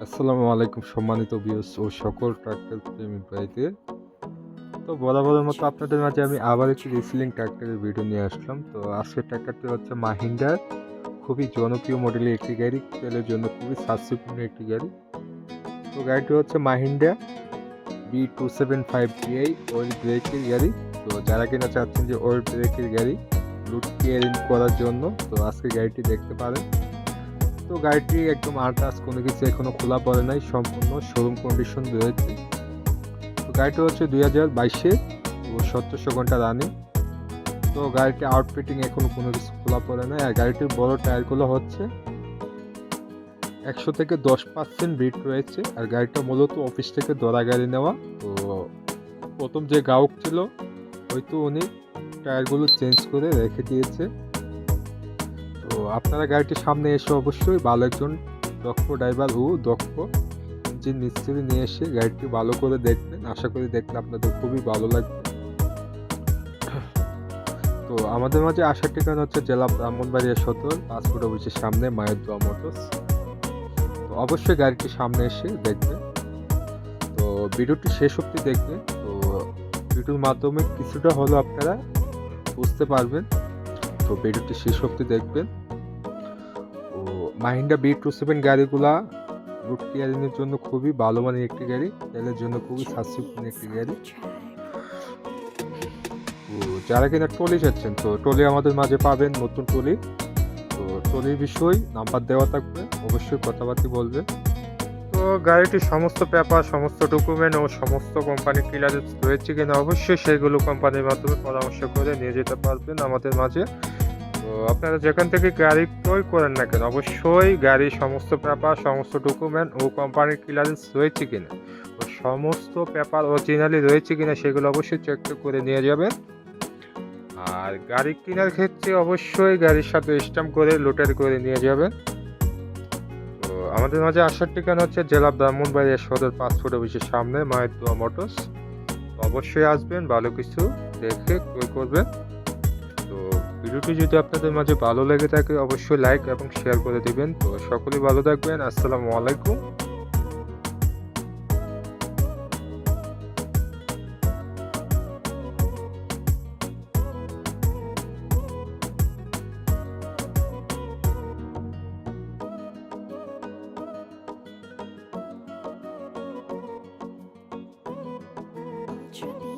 আসসালামু আলাইকুম সম্মানিত ভিউয়ার্স ও সকল ট্রাক্টর প্রেমিক ভাইদের। তো বরাবরের মতো আপনাদের মাঝে আমি আবার একটি রিসেলিং ট্রাক্টরের ভিডিও নিয়ে আসলাম। তো আজকের ট্রাক্টরটি হচ্ছে মাহিন্দ্রার খুবই জনপ্রিয় মডেলের একটি গাড়ি, তেলের জন্য খুবই সাশ্রয়পূর্ণ একটি গাড়ি। তো গাড়িটি হচ্ছে মাহিন্দ্রা B275DI অয়েল ব্রেকের গাড়ি। তো যারা কিনা চাচ্ছেন যে অয়েল ব্রেকের গাড়ি লুট কেয়ারিং করার জন্য, তো আজকে গাড়িটি দেখতে পারেন। তো গাড়িটি একদম আনটাচ, কোনো কিছু এখনো খোলা পড়ে নাই, সম্পূর্ণ শোরুম কন্ডিশন রয়েছে। তো গাড়িটি হচ্ছে 2022-এর ও 1700 ঘন্টা রানিং। তো গাড়িটি আউটফিটিং এখনো কোনো কিছু খোলা পড়ে নাই। আর গাড়িটির বড় টায়ারগুলো হচ্ছে 100 থেকে 10% বিট রয়েছে। আর গাড়িটা মূলত অফিস থেকে ধরা গাড়ি নেওয়া। তো প্রথম যে গ্রাহক ছিল হয়তো উনি টায়ারগুলো চেঞ্জ করে রেখে দিয়েছে। তো আপনারা গাড়িটির সামনে এসে অবশ্যই ভালো একজন দক্ষ ড্রাইভার ও দক্ষ ইঞ্জিন মিস্ত্রি নিয়ে এসে গাড়িটি ভালো করে দেখবেন। আশা করি দেখলে আপনাদের খুবই ভালো লাগবে। তো আমাদের মাঝে আসার ঠিকানা হচ্ছে জেলা ব্রাহ্মণবাড়িয়া সদর, পাসপোর্ট অফিসের সামনে, মায়ের দোয়া মোটরস। তো অবশ্যই গাড়িটি সামনে এসে দেখবেন। তো ভিডিওটি শেষ অবধি দেখবেন। তো ভিডিওর মাধ্যমে কিছুটা হলেও আপনারা বুঝতে পারবেন। তো ভিডিওটি শেষ অবধি দেখবেন। ও মাহিন্দ্রা B27 গাড়িগুলা রুট ক্লিয়ারিংয়ের জন্য খুবই ভালো মানের একটি গাড়ি, তেলের জন্য খুবই সাশ্রয়পূর্ণ একটি গাড়ি। তো যারা কিনা ট্রলি চাচ্ছেন, তো ট্রলি আমাদের মাঝে পাবেন, নতুন ট্রলি। তো ট্রলির বিষয় নাম্বার দেওয়া থাকবে, অবশ্যই কথাবার্তা বলবেন। তো গাড়িটির সমস্ত পেপার, সমস্ত ডকুমেন্ট ও সমস্ত কোম্পানির ক্লিয়ারেন্স রয়েছে কিনা অবশ্যই সেগুলো কোম্পানির মাধ্যমে পরামর্শ করে নিয়ে যেতে পারবেন আমাদের মাঝে। তো আপনারা যেখান থেকে গাড়ি ক্রয় করেন না কেন, অবশ্যই গাড়ির সমস্ত পেপার, সমস্ত ডকুমেন্ট ও কোম্পানির ক্লিয়ারেন্স রয়েছে কিনা, ও সমস্ত পেপার অরিজিনালি রয়েছে কিনা সেগুলো অবশ্যই চেক করে নিয়ে যাবেন। আর গাড়ি কেনার ক্ষেত্রে অবশ্যই গাড়ির সাথে স্ট্যাম্প করে লোটার করে নিয়ে যাবেন। তো আমাদের মাঝে আসার ঠিকানা হচ্ছে জেলা ব্রাহ্মণবাড়িয়া সদর, পাসপোর্ট অফিসের সামনে, মায়ের দোয়া মোটরস। তো অবশ্যই আসবেন, ভালো কিছু দেখে ক্রয় করবেন। তো ভিডিওটি যদি আপনাদের মাঝে ভালো লেগে থাকে অবশ্যই লাইক এবং শেয়ার করে দিবেন। তো সকলেই ভালো থাকবেন। আসসালামু আলাইকুম। Ultra